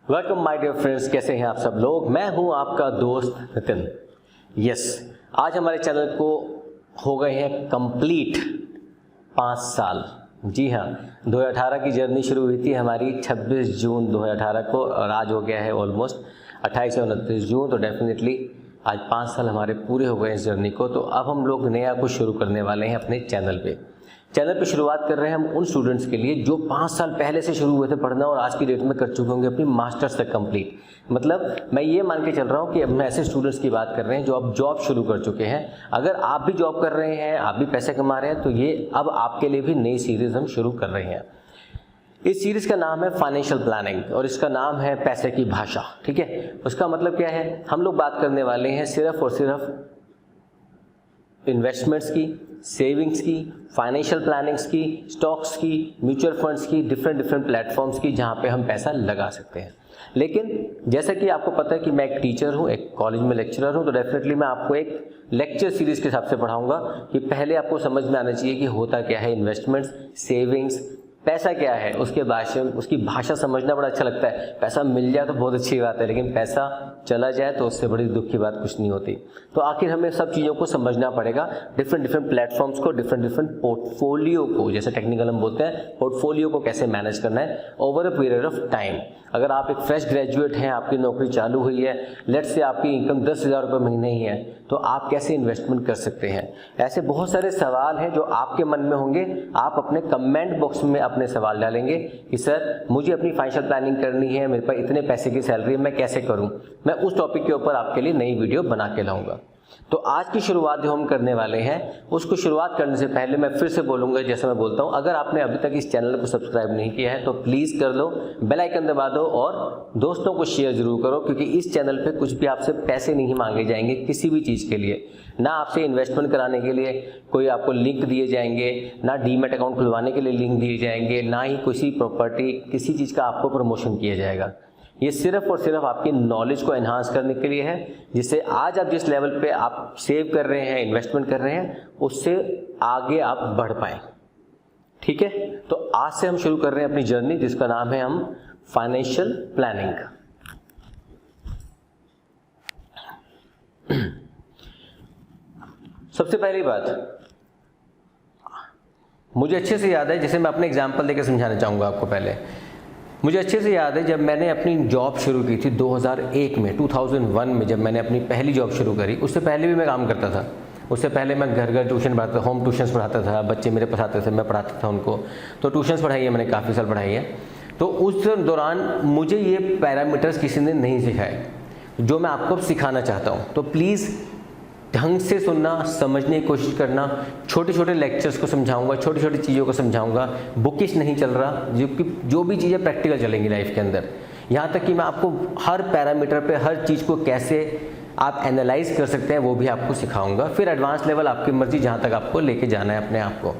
Welcome my dear friends, कैसे हैं आप सब लोग। मैं हूं आपका दोस्त नितिन। यस, आज हमारे चैनल को हो गए हैं कंप्लीट 5 साल। जी हाँ, 2018 की जर्नी शुरू हुई थी हमारी 26 जून 2018 को और आज हो गया है ऑलमोस्ट 28 से 29 जून। तो डेफिनेटली आज 5 साल हमारे पूरे हो गए इस जर्नी को। तो अब हम लोग नया कुछ शुरू करने वाले हैं अपने चैनल पे शुरुआत कर रहे हैं हम उन स्टूडेंट्स के लिए जो 5 साल पहले से शुरू हुए थे पढ़ना और आज की डेट में कर चुके होंगे अपनी मास्टर्स तक कंप्लीट। मतलब मैं ये मान के चल रहा हूँ कि अब हम ऐसे स्टूडेंट्स की बात कर रहे हैं जो अब जॉब शुरू कर चुके हैं। अगर आप भी जॉब कर रहे हैं, आप भी पैसे कमा रहे हैं, तो ये अब आपके लिए भी नई सीरीज़ हम शुरू कर रहे हैं। इस सीरीज़ का नाम है फाइनेंशियल प्लानिंग और इसका नाम है पैसे की भाषा। ठीक है, उसका मतलब क्या है, हम लोग बात करने वाले हैं सिर्फ और सिर्फ इन्वेस्टमेंट्स की, सेविंग्स की, फाइनेंशियल प्लानिंग्स की, स्टॉक्स की, म्यूचुअल फंड्स की, डिफरेंट प्लेटफॉर्म्स की जहाँ पे हम पैसा लगा सकते हैं। लेकिन जैसा कि आपको पता है कि मैं एक टीचर हूँ, एक कॉलेज में लेक्चरर हूँ, तो डेफिनेटली मैं आपको एक लेक्चर सीरीज़ के हिसाब से पढ़ाऊँगा कि पहले आपको समझ में आना चाहिए कि होता क्या है इन्वेस्टमेंट्स, सेविंग्स, पैसा क्या है। उसके उसकी भाषा समझना बड़ा अच्छा लगता है। पैसा मिल जाए तो बहुत अच्छी बात है, लेकिन पैसा चला जाए तो उससे बड़ी दुख की बात कुछ नहीं होती। तो आखिर हमें सब चीज़ों को समझना पड़ेगा, डिफरेंट प्लेटफॉर्म्स को, डिफरेंट पोर्टफोलियो को, जैसे टेक्निकल हम बोलते हैं, पोर्टफोलियो को कैसे मैनेज करना है over a period of time. अगर आप एक फ्रेश ग्रेजुएट हैं, आपकी नौकरी चालू हुई है, लेट्स से आपकी इनकम 10,000 रुपये महीने ही है, तो आप कैसे इन्वेस्टमेंट कर सकते हैं। ऐसे बहुत सारे सवाल हैं जो आपके मन में होंगे। आप अपने कमेंट बॉक्स में अपने सवाल डालेंगे कि सर मुझे अपनी फाइनेंशियल प्लानिंग करनी है, मेरे पास इतने पैसे की सैलरी है, मैं कैसे करूं। मैं उस टॉपिक के ऊपर आपके लिए नई वीडियो बना के लाऊंगा। तो आज की शुरुआत जो हम करने वाले हैं, उसको शुरुआत करने से पहले मैं फिर से बोलूँगा, जैसे मैं बोलता हूँ, अगर आपने अभी तक इस चैनल को सब्सक्राइब नहीं किया है तो प्लीज़ कर लो, बेल आइकन दबा दो और दोस्तों को शेयर जरूर करो, क्योंकि इस चैनल पे कुछ भी आपसे पैसे नहीं मांगे जाएंगे किसी भी चीज़ के लिए। ना आपसे इन्वेस्टमेंट कराने के लिए कोई आपको लिंक दिए जाएंगे, ना डीमैट अकाउंट खुलवाने के लिए लिंक दिए जाएंगे, ना ही किसी प्रॉपर्टी, किसी चीज़ का आपको प्रमोशन किया जाएगा। ये सिर्फ और सिर्फ आपकी नॉलेज को एनहांस करने के लिए है, जिससे आज आप जिस लेवल पे आप सेव कर रहे हैं, इन्वेस्टमेंट कर रहे हैं, उससे आगे आप बढ़ पाएँ। ठीक है, तो आज से हम शुरू कर रहे हैं अपनी जर्नी, जिसका नाम है हम फाइनेंशियल प्लानिंग। सबसे पहली बात मुझे अच्छे से याद है, जैसे मैं अपने एग्जाम्पल देकर समझाना चाहूँगा आपको। पहले मुझे अच्छे से याद है जब मैंने अपनी जॉब शुरू की थी 2001 में, 2001 में जब मैंने अपनी पहली जॉब शुरू करी। उससे पहले भी मैं काम करता था। उससे पहले मैं घर ट्यूशन पढ़ाता, होम ट्यूशन्स पढ़ाता था, बच्चे मेरे पास आते थे, मैं पढ़ाता था उनको। तो ट्यूशन्स पढ़ाई है मैंने, काफ़ी साल पढ़ाई है। तो उस दौरान मुझे ये पैरामीटर्स किसी ने नहीं सिखाए जो मैं आपको सिखाना चाहता हूँ। तो प्लीज़ ढंग से सुनना, समझने की कोशिश करना। छोटे छोटे लेक्चर्स को समझाऊंगा, छोटी छोटी चीज़ों को समझाऊंगा। बुकिश नहीं चल रहा, जो भी चीज़ें प्रैक्टिकल चलेंगी लाइफ के अंदर। यहाँ तक कि मैं आपको हर पैरामीटर पे हर चीज़ को कैसे आप एनालाइज कर सकते हैं वो भी आपको सिखाऊंगा। फिर एडवांस लेवल आपकी मर्जी, जहाँ तक आपको लेके जाना है अपने आप को।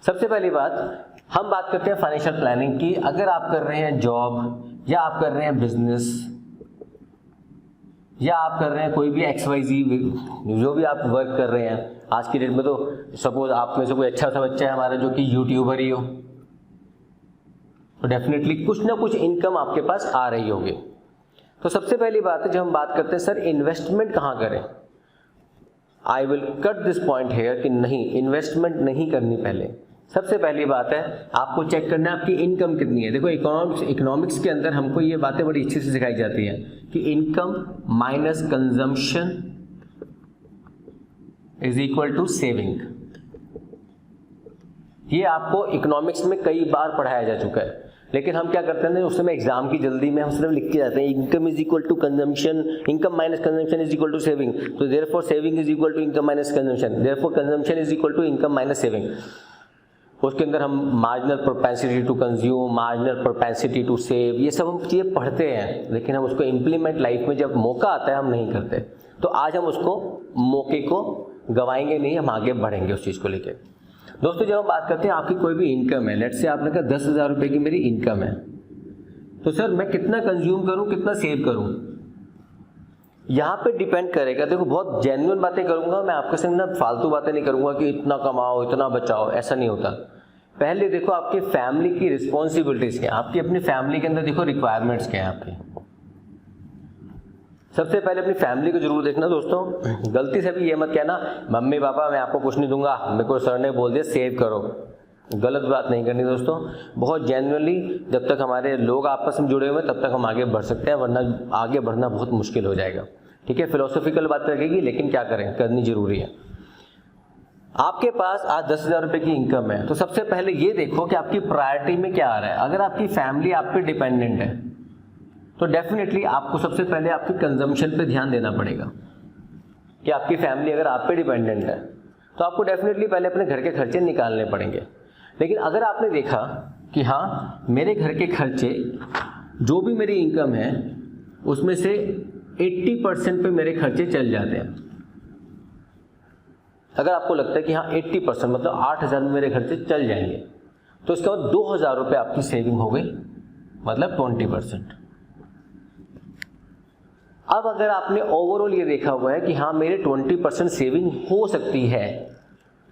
सबसे पहली बात हम बात करते हैं फाइनेंशियल प्लानिंग की। अगर आप कर रहे हैं जॉब, या आप कर रहे हैं बिजनेस, या आप कर रहे हैं कोई भी XYZ, जो भी आप वर्क कर रहे हैं आज की डेट में, तो सपोज आप में से कोई अच्छा सा बच्चा है हमारा जो कि यूट्यूबर ही हो, तो डेफिनेटली कुछ ना कुछ इनकम आपके पास आ रही होगी। तो सबसे पहली बात है, जब हम बात करते हैं सर इन्वेस्टमेंट कहाँ करें, I will cut this point here कि नहीं, इन्वेस्टमेंट नहीं करनी। पहले सबसे पहली बात है आपको चेक करना है आपकी इनकम कितनी है। देखो इकोनॉमिक्स के अंदर हमको ये बातें बड़ी अच्छे से सिखाई जाती हैं कि income minus consumption is equal to saving. ये आपको इकोनॉमिक्स में कई बार पढ़ाया जा चुका है, लेकिन हम क्या करते हैं उस समय एग्जाम की जल्दी में हम सिर्फ लिख के जाते हैं income is equal to consumption, income minus consumption is equal to saving, तो therefore saving is equal to income minus consumption, therefore consumption is equal to income minus saving. उसके अंदर हम marginal propensity to consume, marginal propensity to save, ये सब हम चीज़ें पढ़ते हैं, लेकिन हम उसको इम्प्लीमेंट लाइफ में जब मौका आता है हम नहीं करते। तो आज हम उसको मौके को गंवाएंगे नहीं, हम आगे बढ़ेंगे उस चीज़ को लेकर। दोस्तों जब हम बात करते हैं आपकी कोई भी इनकम है, लेट्स से आपने कहा 10,000 रुपये की मेरी इनकम है, तो सर मैं कितना कंज्यूम करूँ, कितना सेव करूँ, यहाँ पे डिपेंड करेगा। देखो बहुत जेन्युइन बातें करूँगा मैं, आपके संग ना फालतू बातें नहीं करूँगा कि इतना कमाओ इतना बचाओ, ऐसा नहीं होता। पहले देखो आपकी फैमिली की रिस्पॉन्सिबिलिटीज़ क्या है, आपकी अपनी फैमिली के अंदर देखो रिक्वायरमेंट्स क्या है आपकी। सबसे पहले अपनी फैमिली को जरूर देखना दोस्तों। गलती से भी ये मत कहना मम्मी पापा मैं आपको कुछ नहीं दूंगा, मेरे को सर ने बोल दिया सेव करो। गलत बात नहीं करनी दोस्तों। बहुत जेन्युइनली जब तक हमारे लोग आपस में जुड़े हुए तब तक हम आगे बढ़ सकते हैं, वरना आगे बढ़ना बहुत मुश्किल हो जाएगा। ठीक है, फिलोसॉफिकल बात लगेगी लेकिन क्या करें, करनी जरूरी है। आपके पास आज 10,000 रुपये की इनकम है, तो सबसे पहले ये देखो कि आपकी प्रायोरिटी में क्या आ रहा है। अगर आपकी फैमिली आप पे डिपेंडेंट है तो डेफिनेटली आपको सबसे पहले आपकी कंजम्पशन पे ध्यान देना पड़ेगा। कि आपकी फैमिली अगर आप पे डिपेंडेंट है तो आपको डेफिनेटली पहले अपने घर के खर्चे निकालने पड़ेंगे। लेकिन अगर आपने देखा कि हाँ मेरे घर के खर्चे जो भी मेरी इनकम है उसमें से 80% पे मेरे खर्चे चल जाते हैं, अगर आपको लगता है कि हाँ 80% मतलब 8,000 में मेरे खर्चे चल जाएंगे, तो इसके बाद 2,000 रुपये आपकी सेविंग हो गई, मतलब 20%। अब अगर आपने ओवरऑल ये देखा हुआ है कि हाँ मेरे 20% सेविंग हो सकती है,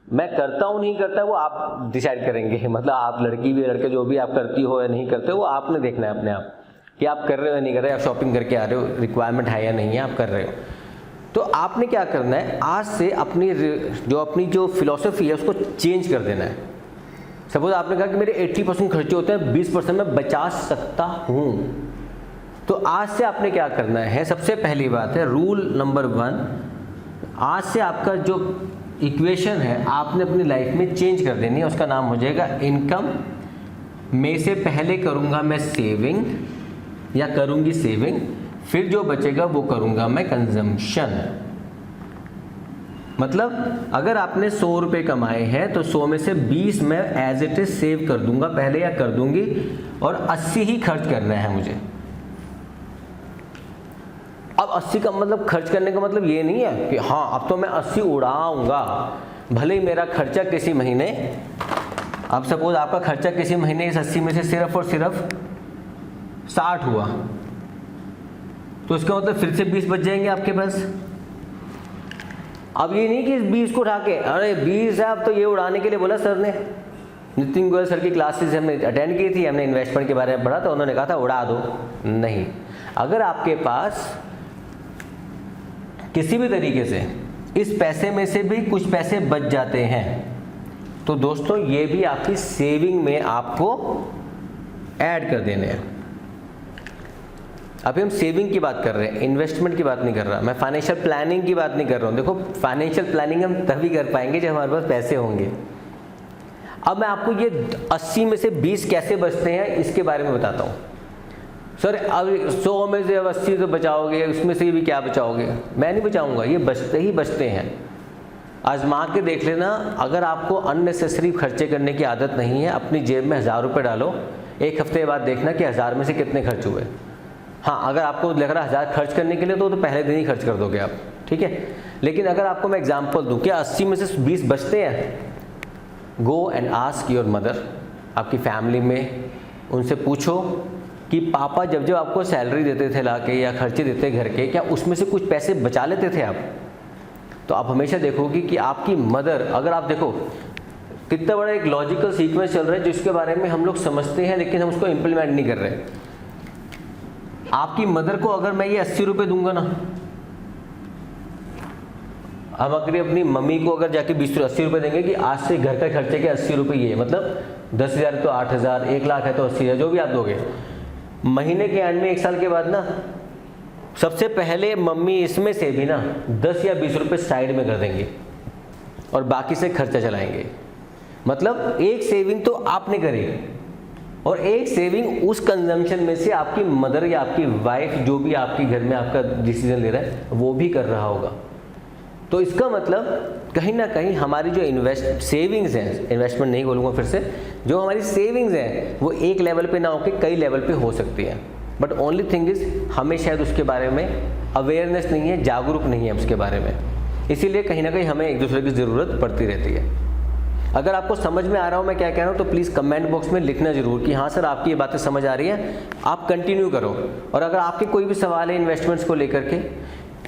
मैं करता हूँ नहीं करता वो आप डिसाइड करेंगे। मतलब आप लड़की भी लड़के जो भी आप करती हो या नहीं करते हो वो आपने देखना है अपने आप कि आप कर रहे हो या नहीं कर रहे हो, आप शॉपिंग करके आ रहे हो, रिक्वायरमेंट है या नहीं है, आप कर रहे हो। तो आपने क्या करना है, आज से अपनी जो फिलॉसफी है उसको चेंज कर देना है। सपोज आपने कहा कि मेरे 80% खर्चे होते हैं, 20% मैं बचा सकता हूँ, तो आज से आपने क्या करना है, सबसे पहली बात है रूल नंबर 1, आज से आपका जो इक्वेशन है आपने अपनी लाइफ में चेंज कर देनी है। उसका नाम हो जाएगा इनकम में से पहले करूँगा मैं सेविंग या करूँगी सेविंग, फिर जो बचेगा वो करूँगा मैं कंजम्पशन। मतलब अगर आपने 100 रुपये कमाए हैं तो 100 में से 20 मैं एज इट इज सेव कर दूंगा पहले या कर दूंगी, और 80 ही खर्च करना है मुझे। अब 80 का मतलब खर्च करने का मतलब ये नहीं है कि हाँ अब तो मैं 80 उड़ाऊंगा, भले ही मेरा खर्चा किसी महीने, अब सपोज आपका खर्चा किसी महीने इस 80 में से सिर्फ और सिर्फ 60 हुआ, तो इसका मतलब फिर से 20 बच जाएंगे आपके पास। अब ये नहीं कि इस 20 को उठा के अरे 20 है अब तो ये उड़ाने के लिए बोला सर ने। नितिन गोयल सर की क्लासेस हमने अटेंड की थी, हमने इन्वेस्टमेंट के बारे में पढ़ा, तो उन्होंने कहा था उड़ा दो। नहीं, अगर आपके पास किसी भी तरीके से इस पैसे में से भी कुछ पैसे बच जाते हैं तो दोस्तों ये भी आपकी सेविंग में आपको ऐड कर देने हैं। अभी हम सेविंग की बात कर रहे हैं, इन्वेस्टमेंट की बात नहीं कर रहा, मैं फाइनेंशियल प्लानिंग की बात नहीं कर रहा हूँ। देखो फाइनेंशियल प्लानिंग हम तभी कर पाएंगे जब हमारे पास पैसे होंगे। अब मैं आपको ये 80 में से 20 कैसे बचते हैं इसके बारे में बताता हूँ। सर अब 100 में से 80 तो बचाओगे, उसमें से भी क्या बचाओगे? मैं नहीं बचाऊंगा, ये बचते ही बचते हैं। आजमा के देख लेना, अगर आपको अननेसेसरी खर्चे करने की आदत नहीं है, अपनी जेब में 1000 रुपये डालो, एक हफ्ते बाद देखना कि 1000 में से कितने खर्च हुए। हाँ, अगर आपको लग रहा है 1000 खर्च करने के लिए तो पहले दिन ही खर्च कर दोगे आप, ठीक है। लेकिन अगर आपको मैं एग्जांपल दूं कि 80 में से 20 बचते हैं, go and ask your mother, आपकी फैमिली में उनसे पूछो कि पापा जब जब आपको सैलरी देते थे लाके या खर्चे देते घर के, क्या उसमें से कुछ पैसे बचा लेते थे आप? तो आप हमेशा देखोगे कि आपकी मदर, अगर आप देखो कितना बड़ा एक लॉजिकल सीक्वेंस चल रहा है जिसके बारे में हम लोग समझते हैं लेकिन हम उसको इम्प्लीमेंट नहीं कर रहे। आपकी मदर को अगर मैं ये 80 रुपये दूंगा ना, हम अगर अपनी मम्मी को अगर जाके 80 रुपये देंगे कि आज से घर का खर्चे के 80 रुपये, ये मतलब 10,000 तो 8,000, 1 लाख है तो 80,000, जो भी आप दोगे, महीने के एंड में 1 साल के बाद ना सबसे पहले मम्मी इसमें से भी ना 10 या 20 रुपये साइड में कर देंगे और बाकी से खर्चा चलाएंगे। मतलब एक सेविंग तो आपने करी और एक सेविंग उस कंजम्पशन में से आपकी मदर या आपकी वाइफ, जो भी आपके घर में आपका डिसीजन ले रहा है, वो भी कर रहा होगा। तो इसका मतलब कहीं ना कहीं हमारी जो सेविंग्स हैं, इन्वेस्टमेंट नहीं बोलूँगा फिर से, जो हमारी सेविंग्स हैं वो एक लेवल पे ना होकर कई लेवल पे हो सकती है। बट ओनली थिंग इज हमें शायद उसके बारे में अवेयरनेस नहीं है, जागरूक नहीं है उसके बारे में, इसीलिए कहीं ना कहीं हमें एक दूसरे की ज़रूरत पड़ती रहती है। अगर आपको समझ में आ रहा हो मैं क्या कह रहा हूँ तो प्लीज़ कमेंट बॉक्स में लिखना जरूर कि हाँ सर आपकी ये बातें समझ आ रही हैं, आप कंटिन्यू करो। और अगर आपके कोई भी सवाल है इन्वेस्टमेंट्स को लेकर के,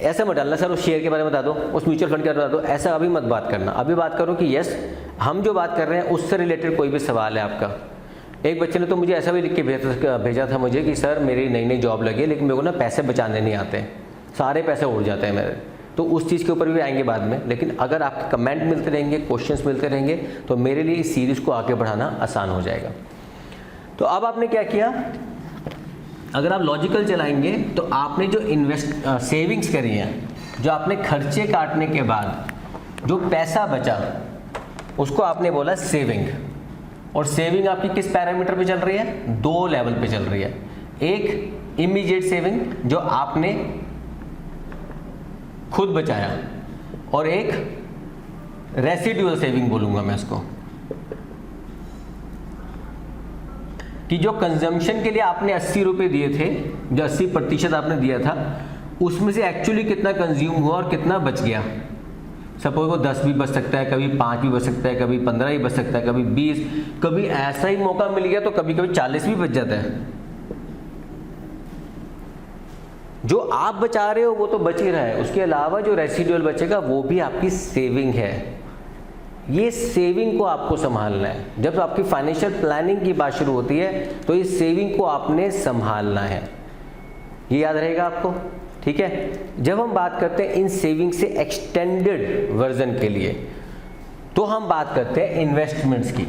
ऐसा मत डालना सर उस शेयर के बारे में बता दो, उस म्यूचुअल फंड के बारे में बता दो, ऐसा अभी मत बात करना। अभी बात करो कि यस हम जो बात कर रहे हैं उससे रिलेटेड कोई भी सवाल है आपका। एक बच्चे ने तो मुझे ऐसा भी लिख के भेजा था मुझे कि सर मेरी नई नई जॉब लगी है लेकिन मेरे को ना पैसे बचाने नहीं आते। सारे पैसे उड़ जाते हैं मेरे। तो उस चीज़ के ऊपर भी आएंगे बाद में, लेकिन अगर आपके कमेंट मिलते रहेंगे, क्वेश्चंस मिलते रहेंगे, तो मेरे लिए इस सीरीज़ को आगे बढ़ाना आसान हो जाएगा। तो अब आपने क्या किया, अगर आप लॉजिकल चलाएंगे तो आपने जो सेविंग्स करी है, जो आपने खर्चे काटने के बाद जो पैसा बचा, उसको आपने बोला सेविंग। और सेविंग आपकी किस पैरामीटर पे चल रही है, 2 लेवल पे चल रही है। एक इमीडिएट सेविंग जो आपने खुद बचाया, और एक रेसिडुअल सेविंग बोलूंगा मैं इसको, कि जो कंजम्पशन के लिए आपने 80 रुपये दिए थे, जो 80% आपने दिया था, उसमें से एक्चुअली कितना कंज्यूम हुआ और कितना बच गया। सपोज वो 10 भी बच सकता है, कभी 5 भी बच सकता है, कभी 15 ही बच सकता है, कभी 20, कभी ऐसा ही मौका मिल गया तो कभी कभी 40 भी बच जाता है। जो आप बचा रहे हो वो तो बच ही रहा है, उसके अलावा जो रेसिडुअल बचेगा वो भी आपकी सेविंग है। ये सेविंग को आपको संभालना है। जब आपकी फाइनेंशियल प्लानिंग की बात शुरू होती है तो इस सेविंग को आपने संभालना है, ये याद रहेगा आपको, ठीक है। जब हम बात करते हैं इन सेविंग से एक्सटेंडेड वर्जन के लिए, तो हम बात करते हैं इन्वेस्टमेंट्स की।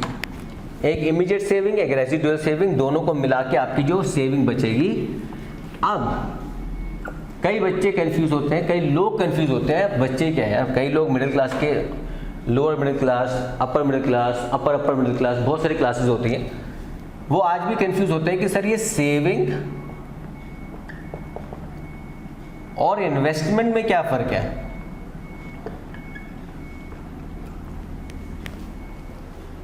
एक इमीडिएट सेविंग, एक रेसिडुअल सेविंग, दोनों को मिला के आपकी जो सेविंग बचेगी। अब कई बच्चे कंफ्यूज होते हैं, कई लोग कंफ्यूज होते हैं, बच्चे क्या है, कई लोग मिडिल क्लास के, lower middle class, upper middle class, upper middle class, बहुत सारी क्लासेस होती हैं, वो आज भी कंफ्यूज होते हैं कि सर ये सेविंग और इन्वेस्टमेंट में क्या फर्क है।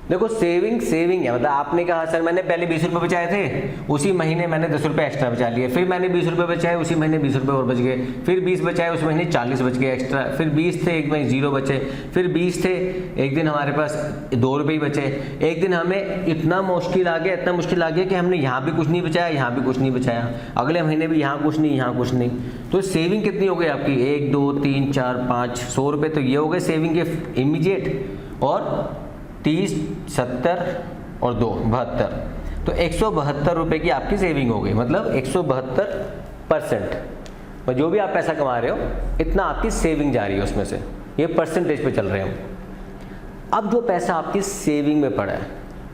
देखो सेविंग है, मतलब आपने कहा सर मैंने पहले 20 रुपये बचाए थे, उसी महीने मैंने 10 रुपये एक्स्ट्रा बचा लिए, फिर मैंने 20 रुपये बचाए, उसी महीने 20 रुपये और बच गए, फिर 20 बचाए, उस महीने 40 बच गए एक्स्ट्रा, फिर 20 थे, एक महीने 0 बचे, फिर 20 थे, एक दिन हमारे पास 2 रुपये ही बचे, एक दिन हमें इतना मुश्किल आ गया कि हमने यहाँ भी कुछ नहीं बचाया, यहाँ भी कुछ नहीं बचाया, अगले महीने भी यहाँ कुछ नहीं, यहाँ कुछ नहीं। तो सेविंग कितनी हो गई आपकी, 1 2 3 4 5 100 रुपये, तो ये हो गए सेविंग के इमीडिएट। और 30 70 और 2 72, तो 172 रुपये की आपकी सेविंग हो गई, मतलब 172%। और जो भी आप पैसा कमा रहे हो इतना आपकी सेविंग जा रही है उसमें से, ये परसेंटेज पे चल रहे हैं हम। अब जो पैसा आपकी सेविंग में पड़ा है,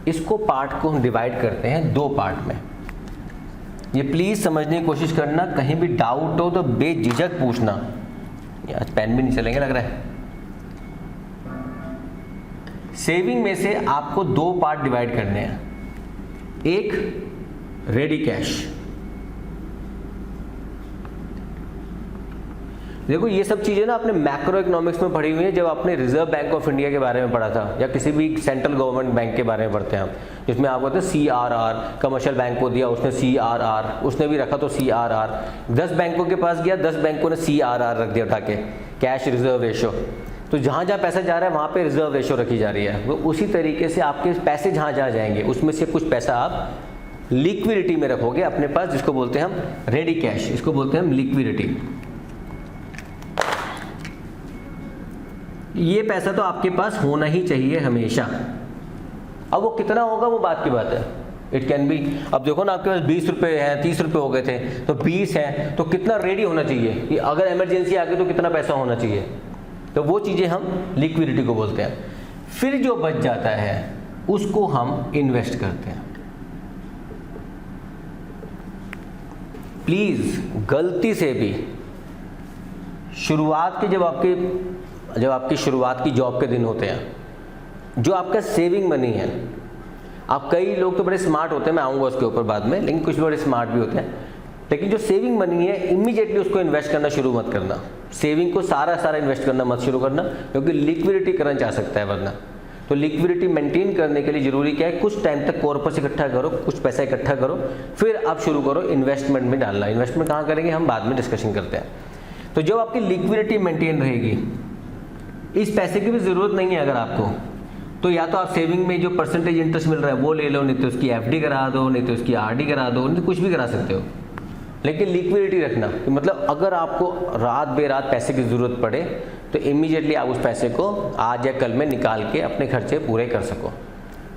इसको पार्ट को हम डिवाइड करते हैं 2 पार्ट में। ये प्लीज़ समझने की कोशिश करना, कहीं भी डाउट हो तो बेझिझक पूछना। आज पेन भी नहीं चलेंगे लग रहा है। सेविंग में से आपको 2 पार्ट डिवाइड करने हैं। एक रेडी कैश, देखो ये सब चीजें ना आपने मैक्रो इकोनॉमिक्स में पढ़ी हुई है, जब आपने रिजर्व बैंक ऑफ इंडिया के बारे में पढ़ा था, या किसी भी सेंट्रल गवर्नमेंट बैंक के बारे में पढ़ते हैं हम, जिसमें आपको होता है CRR, कमर्शियल बैंक को दिया उसने CRR, उसने भी रखा तो CRR, 10 बैंकों के पास गया, 10 बैंकों ने CRR रख दिया उठा के, कैश रिजर्व रेशो। तो जहाँ जहाँ पैसा जा रहा है वहाँ पे रिजर्व रेशो रखी जा रही है। वो उसी तरीके से आपके पैसे जहाँ जहाँ जाएंगे उसमें से कुछ पैसा आप लिक्विडिटी में रखोगे अपने पास, जिसको बोलते हैं हम रेडी कैश, इसको बोलते हैं हम लिक्विडिटी। ये पैसा तो आपके पास होना ही चाहिए हमेशा। अब वो कितना होगा वो बात की बात है, इट कैन बी, अब देखो ना आपके पास 20 रुपये हैं, 30 रुपये हो गए थे, तो 20 है तो कितना रेडी होना चाहिए कि अगर इमरजेंसी आ गई तो कितना पैसा होना चाहिए, तो वो चीज़ें हम लिक्विडिटी को बोलते हैं। फिर जो बच जाता है उसको हम इन्वेस्ट करते हैं। प्लीज़ गलती से भी शुरुआत के जब आपकी शुरुआत की जॉब के दिन होते हैं, जो आपका सेविंग मनी है, आप कई लोग तो बड़े स्मार्ट होते हैं, मैं आऊँगा उसके ऊपर बाद में, लेकिन कुछ बड़े स्मार्ट भी होते हैं, लेकिन जो सेविंग मनी है इमीडिएटली उसको इन्वेस्ट करना शुरू मत करना। सेविंग को सारा इन्वेस्ट करना मत शुरू करना, क्योंकि लिक्विडिटी करंट आ सकता है वरना। तो लिक्विडिटी मेंटेन करने के लिए ज़रूरी क्या है, कुछ टाइम तक कॉर्पस इकट्ठा करो, कुछ पैसा इकट्ठा करो, फिर आप शुरू करो इन्वेस्टमेंट में डालना। इन्वेस्टमेंट कहाँ करेंगे हम बाद में डिस्कशन करते हैं। तो जब आपकी लिक्विडिटी मेंटेन रहेगी, इस पैसे की भी ज़रूरत नहीं है अगर आपको, तो या तो आप सेविंग में जो परसेंटेज इंटरेस्ट मिल रहा है वो ले लो, नहीं तो उसकी FD करा दो, नहीं तो उसकी RD करा दो, नहीं तो कुछ भी करा सकते हो, लेकिन लिक्विडिटी रखना। तो मतलब अगर आपको रात बेरात पैसे की ज़रूरत पड़े तो इमीडिएटली आप उस पैसे को आज या कल में निकाल के अपने खर्चे पूरे कर सको,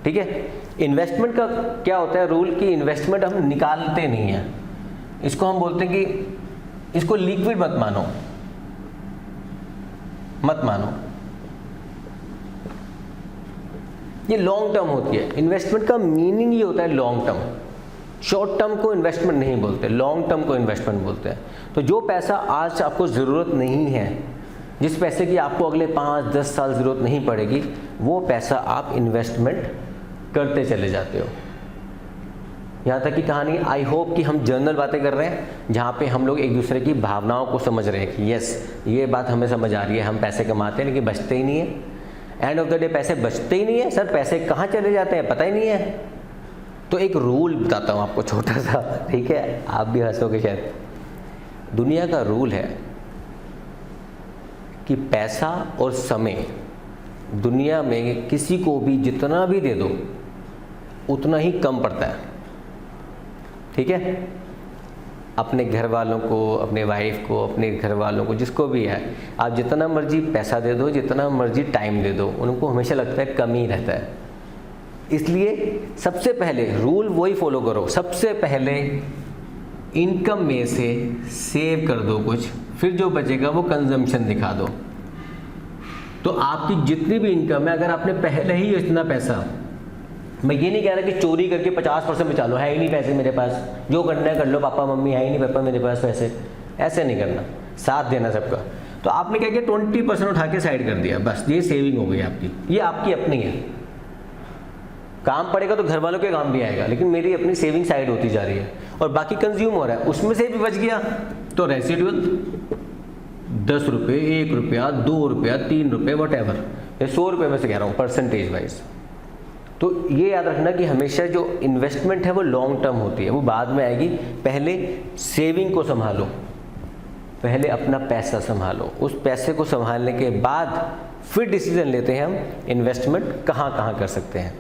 ठीक है। इन्वेस्टमेंट का क्या होता है रूल, कि इन्वेस्टमेंट हम निकालते नहीं हैं, इसको हम बोलते हैं कि इसको लिक्विड मत मानो, मत मानो। ये लॉन्ग टर्म होती है। इन्वेस्टमेंट का मीनिंग ये होता है लॉन्ग टर्म। शॉर्ट टर्म को इन्वेस्टमेंट नहीं बोलते, लॉन्ग टर्म को इन्वेस्टमेंट बोलते हैं। तो जो पैसा आज आपको ज़रूरत नहीं है, जिस पैसे की आपको अगले 5-10 साल ज़रूरत नहीं पड़ेगी, वो पैसा आप इन्वेस्टमेंट करते चले जाते हो। यहाँ तक की कहानी, आई होप कि हम जनरल बातें कर रहे हैं, जहाँ पे हम लोग एक दूसरे की भावनाओं को समझ रहे हैं कि यस, ये बात हमें समझ आ रही है, हम पैसे कमाते हैं लेकिन बचते ही नहीं है। एंड ऑफ द डे पैसे बचते ही नहीं है। सर पैसे कहाँ चले जाते हैं पता ही नहीं है। तो एक रूल बताता हूँ आपको छोटा सा, ठीक है, आप भी हंसोगे शायद। दुनिया का रूल है कि पैसा और समय दुनिया में किसी को भी जितना भी दे दो उतना ही कम पड़ता है, ठीक है। अपने घर वालों को, अपने वाइफ को, अपने घर वालों को, जिसको भी है, आप जितना मर्जी पैसा दे दो, जितना मर्जी टाइम दे दो, उनको हमेशा लगता है कमी रहता है। इसलिए सबसे पहले रूल वही फॉलो करो, सबसे पहले इनकम में से सेव कर दो कुछ, फिर जो बचेगा वो कंजम्पशन दिखा दो। तो आपकी जितनी भी इनकम है, अगर आपने पहले ही इतना पैसा, मैं ये नहीं कह रहा कि चोरी करके 50% बचा लो, है ही नहीं पैसे मेरे पास, जो करना है कर लो, पापा मम्मी है ही नहीं पापा मेरे पास पैसे, ऐसे नहीं करना, साथ देना सबका। तो आपने क्या किया, 20% उठा के साइड कर दिया, बस ये सेविंग हो गई आपकी, ये आपकी अपनी है। काम पड़ेगा तो घर वालों के काम भी आएगा, लेकिन मेरी अपनी सेविंग साइड होती जा रही है और बाकी कंज्यूम हो रहा है, उसमें से भी बच गया तो रेसिडुअल 10 रुपये, 1 रुपया, 2 रुपया, 3 रुपये, वट एवर, ये 100 रुपये में से कह रहा हूँ परसेंटेज वाइज। तो ये याद रखना कि हमेशा जो इन्वेस्टमेंट है वो लॉन्ग टर्म होती है, वो बाद में आएगी। पहले सेविंग को संभालो, पहले अपना पैसा संभालो, उस पैसे को संभालने के बाद फिर डिसीजन लेते हैं हम इन्वेस्टमेंट कहाँ कहाँ कर सकते हैं,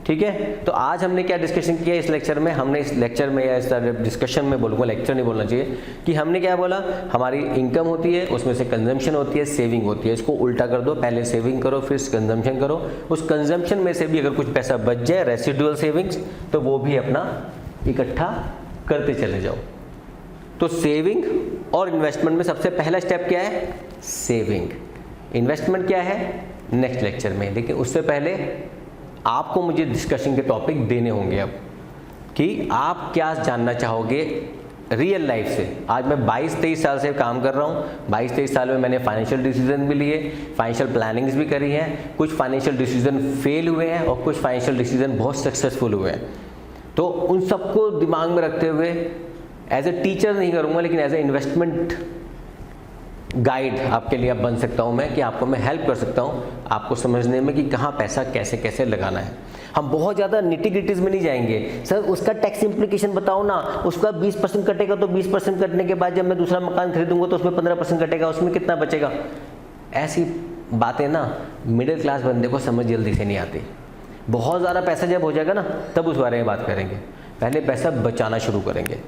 ठीक है। तो आज हमने क्या डिस्कशन किया इस लेक्चर में, हमने इस लेक्चर में या इस डिस्कशन में बोलूँगा, लेक्चर नहीं बोलना चाहिए, कि हमने क्या बोला, हमारी इनकम होती है, उसमें से कंजम्पशन होती है, सेविंग होती है। इसको उल्टा कर दो, पहले सेविंग करो फिर कंजम्पशन करो। उस कंजम्पशन में से भी अगर कुछ पैसा बच जाए, रेसिडुअल सेविंग्स, तो वो भी अपना इकट्ठा करते चले जाओ। तो सेविंग और इन्वेस्टमेंट में सबसे पहला स्टेप क्या है, सेविंग। इन्वेस्टमेंट क्या है नेक्स्ट लेक्चर में, लेकिन उससे पहले आपको मुझे डिस्कशन के टॉपिक देने होंगे अब, कि आप क्या जानना चाहोगे रियल लाइफ से। आज मैं 22-23 साल से काम कर रहा हूँ, 22-23 साल में मैंने फाइनेंशियल डिसीजन भी लिए, फाइनेंशियल प्लानिंग्स भी करी हैं, कुछ फाइनेंशियल डिसीजन फेल हुए हैं और कुछ फाइनेंशियल डिसीजन बहुत सक्सेसफुल हुए हैं। तो उन सबको दिमाग में रखते हुए एज ए टीचर नहीं करूँगा, लेकिन एज ए इन्वेस्टमेंट गाइड आपके लिए अब बन सकता हूँ मैं, कि आपको मैं हेल्प कर सकता हूँ आपको समझने में कि कहाँ पैसा कैसे कैसे लगाना है। हम बहुत ज़्यादा निटी ग्रिटीज में नहीं जाएंगे, सर उसका टैक्स इम्प्लीकेशन बताओ ना, उसका 20% कटेगा तो 20% कटने के बाद जब मैं दूसरा मकान खरीदूंगा तो उसमें 15% कटेगा, उसमें कितना बचेगा। ऐसी बातें ना मिडिल क्लास बंदे को समझ जल्दी से नहीं आती। बहुत ज़्यादा पैसा जब हो जाएगा ना तब उस बारे में बात करेंगे, पहले पैसा बचाना शुरू करेंगे।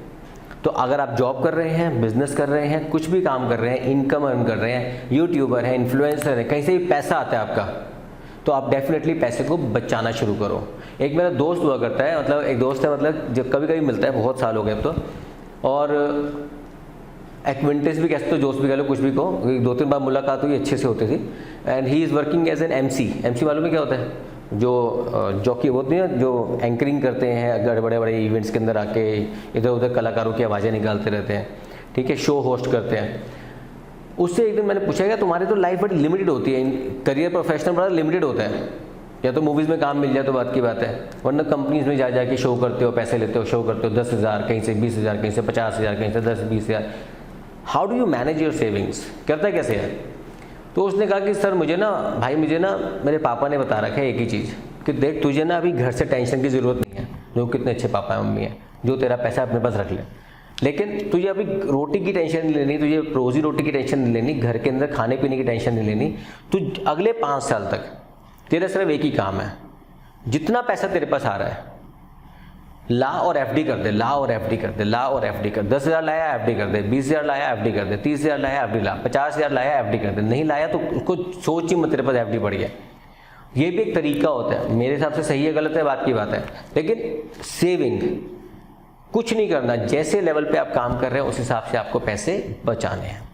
तो अगर आप जॉब कर रहे हैं, बिजनेस कर रहे हैं, कुछ भी काम कर रहे हैं, इनकम अर्न कर रहे हैं, यूट्यूबर हैं, इन्फ्लुएंसर हैं, कहीं से भी पैसा आता है आपका, तो आप डेफिनेटली पैसे को बचाना शुरू करो। एक मेरा दोस्त हुआ करता है, मतलब एक दोस्त है, मतलब जब कभी कभी मिलता है, बहुत साल हो गए अब तो, और एक्विंटेंस भी कह सकते हो, दोस्त भी कह लो, कुछ भी कहो, 2-3 बार मुलाकात हुई, अच्छे से होती थी। And he is working as an MC मालूम है क्या होता है, जो जॉकी होती हैं, जो एंकरिंग करते हैं, अगर बड़े बड़े इवेंट्स के अंदर आके इधर उधर कलाकारों की आवाज़ें निकालते रहते हैं, ठीक है, शो होस्ट करते हैं। उससे एक दिन मैंने पूछा कि तुम्हारी तो लाइफ बड़ी लिमिटेड होती है, करियर प्रोफेशनल बड़ा लिमिटेड होता है, या तो मूवीज़ में काम मिल जाए तो बात की बात है, वरना कंपनीज में जा के शो करते हो, पैसे लेते हो, शो करते हो, 10,000 कहीं से 20,000, कहीं से 50,000, कहीं से 10-20,000। How do you manage your savings, करता कैसे है। तो उसने कहा कि सर मुझे ना भाई, मुझे ना मेरे पापा ने बता रखा है एक ही चीज़, कि देख तुझे ना अभी घर से टेंशन की ज़रूरत नहीं है, जो कितने अच्छे पापा हैं मम्मी हैं, जो तेरा पैसा अपने पास रख ले, लेकिन तुझे अभी रोटी की टेंशन नहीं लेनी, तुझे रोजी रोटी की टेंशन नहीं लेनी, घर के अंदर खाने पीने की टेंशन नहीं लेनी। तू अगले 5 साल तक तेरा सिर्फ एक ही काम है, जितना पैसा तेरे पास आ रहा है ला और FD कर दे, ला और FD कर दे, ला और FD कर दे। 10,000 लाया FD कर दे, 20,000 लाया FD कर दे, 30,000 लाया FD ला, 50,000 लाया FD कर दे, नहीं लाया तो उसको सोच ही मत, तेरे पास FD पड़ी है। ये भी एक तरीका होता है, मेरे हिसाब से सही है गलत है बात की बात है, लेकिन सेविंग कुछ नहीं करना, जैसे लेवल पे आप काम कर रहे हैं उस हिसाब से आपको पैसे बचाने हैं।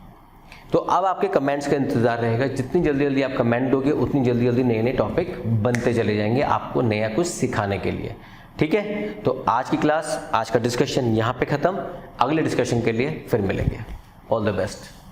तो अब आपके कमेंट्स का इंतजार रहेगा, जितनी जल्दी जल्दी आप कमेंट दोगे उतनी जल्दी जल्दी नए नए टॉपिक बनते चले जाएंगे आपको नया कुछ सिखाने के लिए। ठीक है, तो आज की क्लास, आज का डिस्कशन यहाँ पे ख़त्म। अगले डिस्कशन के लिए फिर मिलेंगे। All the best.